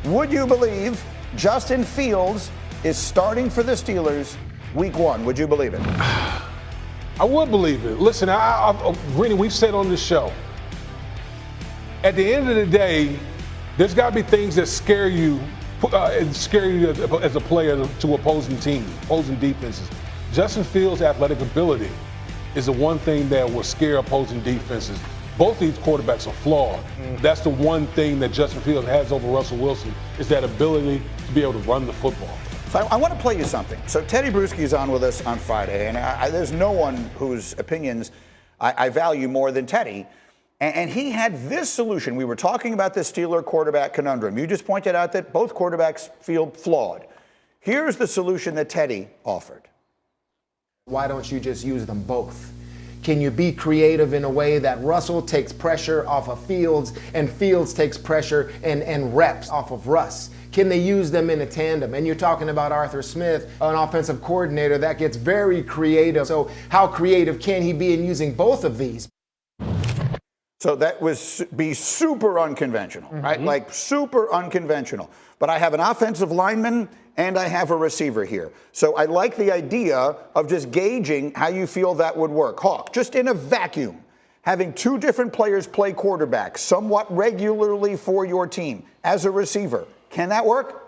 Would you believe Justin Fields is starting for the Steelers week 1? Would you believe it? I would believe it. Listen, Greeny, we've said on this show, at the end of the day, there's got to be things that scare you as a player to opposing teams, opposing defenses. Justin Fields' athletic ability is the one thing that will scare opposing defenses. Both these quarterbacks are flawed. That's the one thing that Justin Fields has over Russell Wilson, is that ability to be able to run the football. So I want to play you something. So Tedy Bruschi is on with us on Friday, and there's no one whose opinions I value more than Tedy. And he had this solution. We were talking about the Steeler quarterback conundrum. You just pointed out that both quarterbacks feel flawed. Here's the solution that Tedy offered. Why don't you just use them both? Can you be creative in a way that Russell takes pressure off of Fields and Fields takes pressure and reps off of Russ? Can they use them in a tandem? And you're talking about Arthur Smith, an offensive coordinator that gets very creative. So how creative can he be in using both of these? So that would be super unconventional, right? Like super unconventional. But I have an offensive lineman and I have a receiver here. So I like the idea of just gauging how you feel that would work. Hawk, just in a vacuum, having two different players play quarterback somewhat regularly for your team as a receiver. Can that work?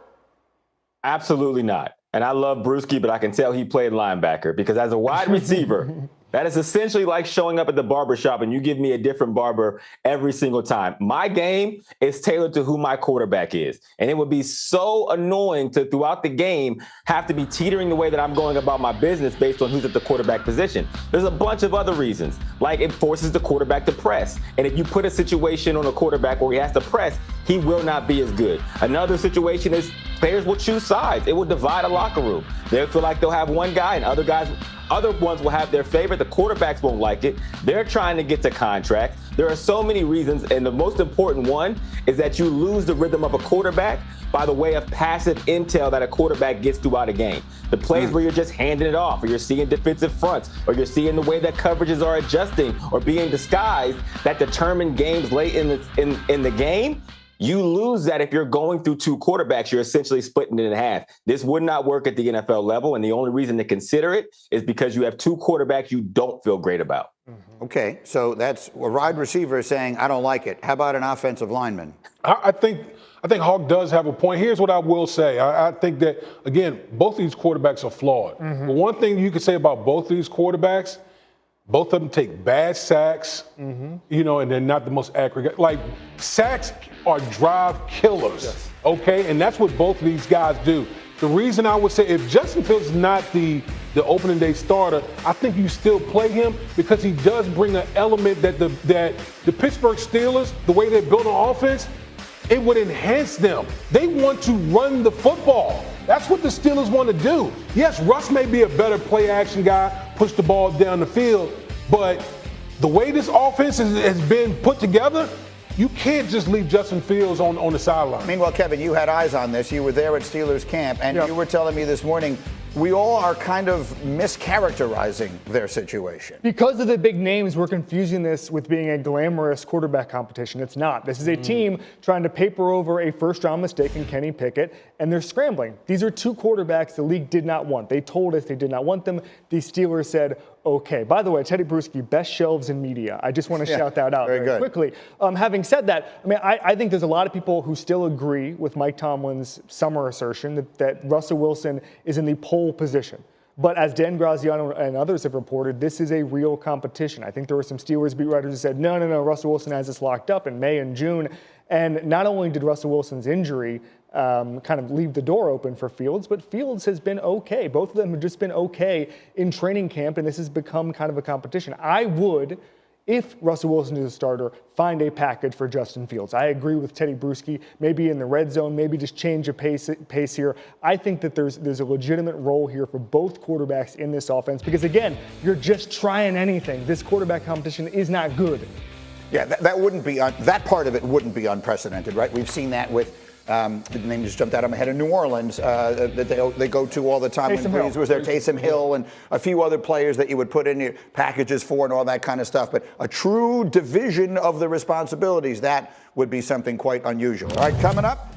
Absolutely not. And I love Bruschi, but I can tell he played linebacker, because as a wide receiver, that is essentially like showing up at the barbershop and you give me a different barber every single time. My game is tailored to who my quarterback is. And it would be so annoying to, throughout the game, have to be teetering the way that I'm going about my business based on who's at the quarterback position. There's a bunch of other reasons, like it forces the quarterback to press. And if you put a situation on a quarterback where he has to press, he will not be as good. Another situation is players will choose sides. It will divide a locker room. They'll feel like they'll have one guy and other ones will have their favorite. The quarterbacks won't like it. They're trying to get to contract. There are so many reasons, and the most important one is that you lose the rhythm of a quarterback by the way of passive intel that a quarterback gets throughout a game. The plays where you're just handing it off, or you're seeing defensive fronts, or you're seeing the way that coverages are adjusting or being disguised that determine games late in the game. You lose that if you're going through two quarterbacks. You're essentially splitting it in half. This would not work at the NFL level, and the only reason to consider it is because you have two quarterbacks you don't feel great about. Okay, so that's a wide receiver saying, I don't like it. How about an offensive lineman? I think Hawk does have a point. Here's what I will say. I think that, again, both these quarterbacks are flawed. But one thing you can say about both these quarterbacks, both of them take bad sacks, and they're not the most accurate. Like, sacks are drive killers, okay? And that's what both of these guys do. The reason I would say, if Justin Fields is not the opening day starter, I think you still play him, because he does bring an element that the Pittsburgh Steelers, the way they build on offense, it would enhance them. They want to run the football. That's what the Steelers want to do. Yes, Russ may be a better play action guy, push the ball down the field, but the way this offense has been put together, you can't just leave Justin Fields on the sideline. Meanwhile, Kevin, you had eyes on this. You were there at Steelers camp, and you were telling me this morning, we all are kind of mischaracterizing their situation. Because of the big names, we're confusing this with being a glamorous quarterback competition. It's not. This is a team trying to paper over a first-round mistake in Kenny Pickett, and they're scrambling. These are two quarterbacks the league did not want. They told us they did not want them. The Steelers said, okay. By the way, Tedy Bruschi, best shelves in media. I just want to shout that out very quickly. Having said that, I think there's a lot of people who still agree with Mike Tomlin's summer assertion that Russell Wilson is in the pole position. But as Dan Graziano and others have reported, this is a real competition. I think there were some Steelers beat writers who said, no, Russell Wilson has this locked up in May and June. And not only did Russell Wilson's injury kind of leave the door open for Fields, but Fields has been okay. Both of them have just been okay in training camp, and this has become kind of a competition. I would, if Russell Wilson is a starter, find a package for Justin Fields. I agree with Tedy Bruschi, maybe in the red zone, maybe just change a pace here. I think that there's a legitimate role here for both quarterbacks in this offense, because again, you're just trying anything. This quarterback competition is not good. Yeah, that wouldn't be, that part of it wouldn't be unprecedented, right? We've seen that with, the name just jumped out of my head, in New Orleans, that they go to all the time when Breeze was there, Taysom Hill and a few other players that you would put in your packages for and all that kind of stuff. But a true division of the responsibilities, that would be something quite unusual. All right, coming up.